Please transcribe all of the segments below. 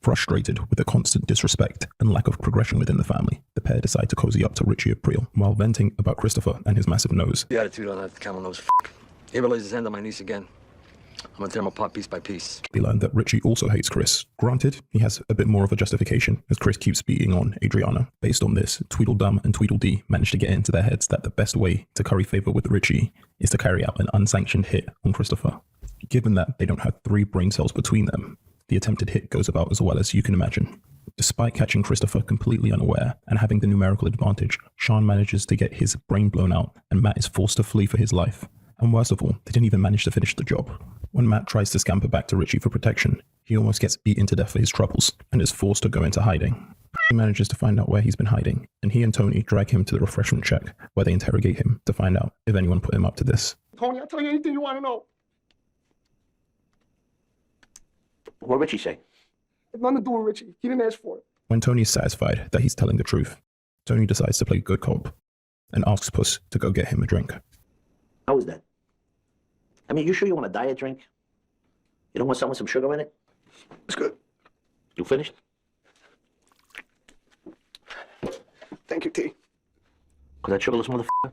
Frustrated with the constant disrespect and lack of progression within the family, the pair decide to cozy up to Richie Aprile while venting about Christopher and his massive nose. The attitude on that camel nose He ever lays his hand on my niece again, I'm gonna tear him apart piece by piece. They learn that Richie also hates Chris. Granted, he has a bit more of a justification, as Chris keeps beating on Adriana. Based on this, Tweedledum and Tweedledee manage to get into their heads that the best way to curry favor with Richie is to carry out an unsanctioned hit on Christopher. Given that they don't have 3 brain cells between them, the attempted hit goes about as well as you can imagine. Despite catching Christopher completely unaware and having the numerical advantage, Sean manages to get his brain blown out and Matt is forced to flee for his life. And worst of all, they didn't even manage to finish the job. When Matt tries to scamper back to Richie for protection, he almost gets beaten to death for his troubles and is forced to go into hiding. He manages to find out where he's been hiding, and he and Tony drag him to the refreshment shack where they interrogate him to find out if anyone put him up to this. Tony, I'll tell you anything you want to know. What'd Richie say? It's nothing to do with Richie. He didn't ask for it. When Tony is satisfied that he's telling the truth, Tony decides to play good cop and asks Puss to go get him a drink. How was that? I mean, you sure you want a diet drink? You don't want something with some sugar in it? It's good. You finished? Thank you, T. Cause that sugarless motherfucker,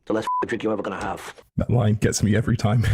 the last drink you're ever gonna have. That line gets me every time.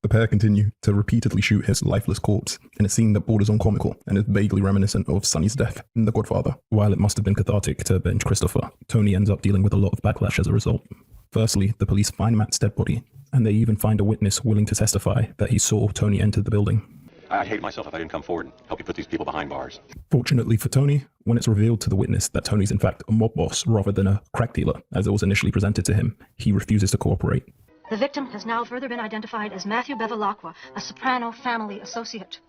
The pair continue to repeatedly shoot his lifeless corpse in a scene that borders on comical and is vaguely reminiscent of Sonny's death in The Godfather. While it must have been cathartic to avenge Christopher, Tony ends up dealing with a lot of backlash as a result. Firstly, the police find Matt's dead body, and they even find a witness willing to testify that he saw Tony enter the building. I'd hate myself if I didn't come forward and help you put these people behind bars. Fortunately for Tony, when it's revealed to the witness that Tony's in fact a mob boss rather than a crack dealer, as it was initially presented to him, he refuses to cooperate. The victim has now further been identified as Matthew Bevilacqua, a Soprano family associate.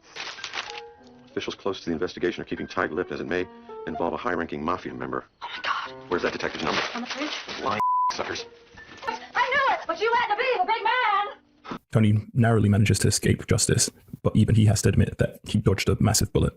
Officials close to the investigation are keeping tight-lipped as it may involve a high-ranking mafia member. Oh my God. Where's that detective's number? On the fridge? Lying suckers. I knew it, but you had to be the big man. Tony narrowly manages to escape justice, but even he has to admit that he dodged a massive bullet.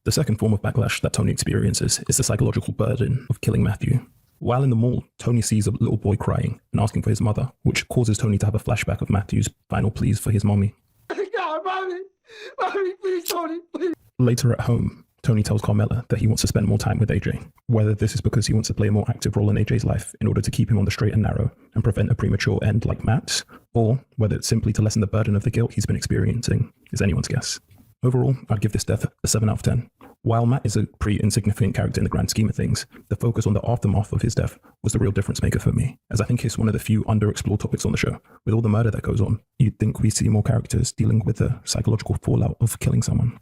The second form of backlash that Tony experiences is the psychological burden of killing Matthew. While in the mall, Tony sees a little boy crying and asking for his mother, which causes Tony to have a flashback of Matthew's final pleas for his mommy. God, mommy, please, Tony, please. Later at home, Tony tells Carmela that he wants to spend more time with AJ, whether this is because he wants to play a more active role in AJ's life in order to keep him on the straight and narrow and prevent a premature end like Matt's, or whether it's simply to lessen the burden of the guilt he's been experiencing, is anyone's guess. Overall, I'd give this death a 7 out of 10. While Matt is a pretty insignificant character in the grand scheme of things, the focus on the aftermath of his death was the real difference maker for me, as I think it's one of the few underexplored topics on the show. With all the murder that goes on, you'd think we see more characters dealing with the psychological fallout of killing someone.